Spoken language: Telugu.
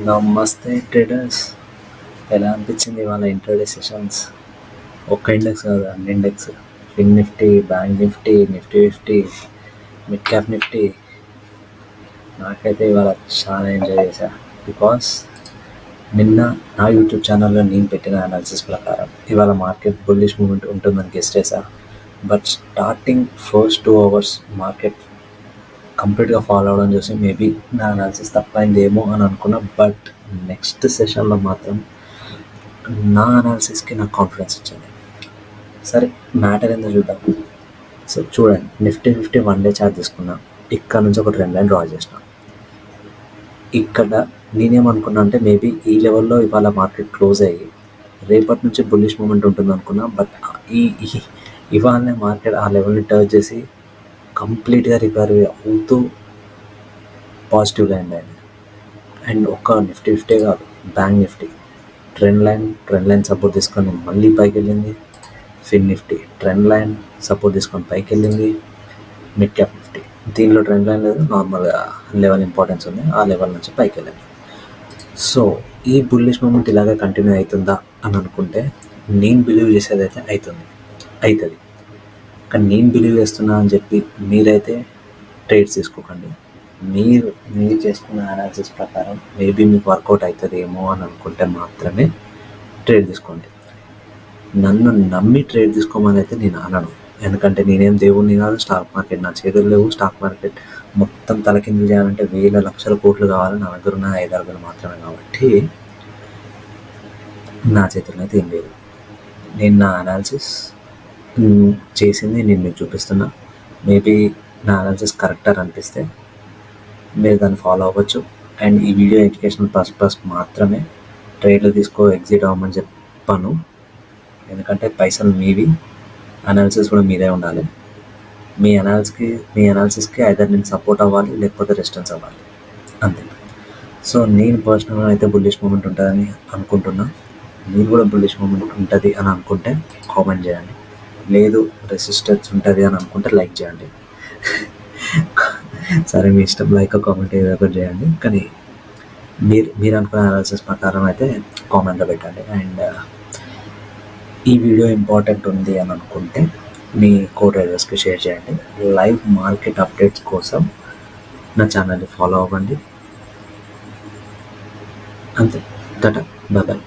నమస్తే ట్రేడర్స్. ఎలా అనిపించింది వాళ్ళ ఇంట్రాడే సెషన్స్? ఒక్క ఇండెక్స్ కాదు, అన్ని index, Fin Nifty, Bank Nifty, Nifty 50, mid cap Nifty. నాకైతే ఇవాళ చాలా ఎంజాయ్ చేశా. బికాస్ నిన్న నా యూట్యూబ్ ఛానల్లో నేను పెట్టిన అనాలిసిస్ ప్రకారం ఇవాళ మార్కెట్ బుల్లిష్ మూమెంట్ ఉంటుందని గెస్ట్ చేశా. But starting first 2 hours market కంప్లీట్గా ఫాలో అవడం చూసి మేబీ నా అనాలిసిస్ తప్పైందేమో అని అనుకున్నా. బట్ నెక్స్ట్ సెషన్లో మాత్రం నా అనాలిసిస్కి నాకు కాన్ఫిడెన్స్ వచ్చింది. సరే, మ్యాటర్ ఏందో చూద్దాం. సో చూడండి, నిఫ్టీ 1 డే చార్ట్ తీసుకున్నా. ఇక్కడ నుంచి ఒక ట్రెండ్ లైన్ డ్రా చేసిన. ఇక్కడ నేనేమనుకున్నా అంటే మేబీ ఈ లెవెల్లో ఇవాళ మార్కెట్ క్లోజ్ అయ్యి రేపటి నుంచి బుల్లిష్ మూమెంట్ ఉంటుంది అనుకున్నా. బట్ ఇవాళనే మార్కెట్ ఆ లెవెల్ని టచ్ చేసి కంప్లీట్గా రికవరీ అవుతూ పాజిటివ్గా అయింది. అండ్ ఒక్క నిఫ్టీ 50 కాదు, bank Nifty trend line support తీసుకొని మళ్ళీ పైకి వెళ్ళింది. ఫిన్ నిఫ్టీ ట్రెండ్ లైన్ సపోర్ట్ తీసుకొని పైకి వెళ్ళింది. మిడ్ క్యాప్ నిఫ్టీ దీనిలో ట్రెండ్ లైన్ లేదు, నార్మల్గా లెవెల్ ఇంపార్టెన్స్ ఉంది, ఆ లెవెల్ నుంచి పైకి వెళ్ళింది. సో ఈ బుల్లిష్ మూమెంట్ ఇలాగే కంటిన్యూ అవుతుందా అని అనుకుంటే నేను బిలీవ్ చేసేది అయితే అవుతుంది. కానీ నేను బిలీవ్ చేస్తున్నా అని చెప్పి మీరైతే ట్రేడ్స్ తీసుకోకండి. మీరు చేసుకున్న అనాలిసిస్ ప్రకారం మేబీ మీకు వర్కౌట్ అవుతుందేమో అని అనుకుంటే మాత్రమే ట్రేడ్ తీసుకోండి. నన్ను నమ్మి ట్రేడ్ తీసుకోమని అయితే నేను అనను. ఎందుకంటే నేనేం దేవుణ్ణి కాదు, స్టాక్ మార్కెట్ నా చేతులు లేవు. స్టాక్ మార్కెట్ మొత్తం తలకిందులు చేయాలంటే వేల లక్షల కోట్లు కావాలి, నా దగ్గర ఉన్న 5-6 మాత్రమే. కాబట్టి నా చేతుల్లో అయితే ఏం లేదు. నేను నా అనాలిసిస్ చేసింది నేను మీకు చూపిస్తున్నా. మేబీ నా అనాలిసిస్ కరెక్టర్ అనిపిస్తే మీరు దాన్ని ఫాలో అవ్వచ్చు. అండ్ ఈ వీడియో ఎడ్యుకేషనల్ పర్పస్ మాత్రమే. ట్రేడ్లు ఎగ్జిట్ అవ్వమని చెప్పాను. ఎందుకంటే పైసలు మీవి, అనాలిసిస్ కూడా మీదే ఉండాలి. మీ అనాలిసిస్కి ఐదర్ నేను సపోర్ట్ అవ్వాలి లేకపోతే రెసిస్టెన్స్ అవ్వాలి, అంతే. సో నేను పర్సనల్గా అయితే బుల్లిష్ మూమెంట్ ఉంటుందని అనుకుంటున్నా. మీరు కూడా బుల్లిష్ మూమెంట్ ఉంటుంది అని అనుకుంటే కామెంట్ చేయండి. లేదు రెసిస్టెన్స్ ఉంటుంది అని అనుకుంటే లైక్ చేయండి. సరే, మీ ఇష్టం, లైక్ కామెంట్ ఏదో ఒకటి చేయండి. కానీ మీరు అనుకున్న అనాలిసిస్ ప్రకారం అయితే కామెంట్లో పెట్టండి. అండ్ ఈ వీడియో ఇంపార్టెంట్ ఉంది అని అనుకుంటే మీ కో-ట్రేడర్స్కి షేర్ చేయండి. లైవ్ మార్కెట్ అప్డేట్స్ కోసం నా ఛానల్ని ఫాలో అవ్వండి. అంతే. టాటా, బాయ్.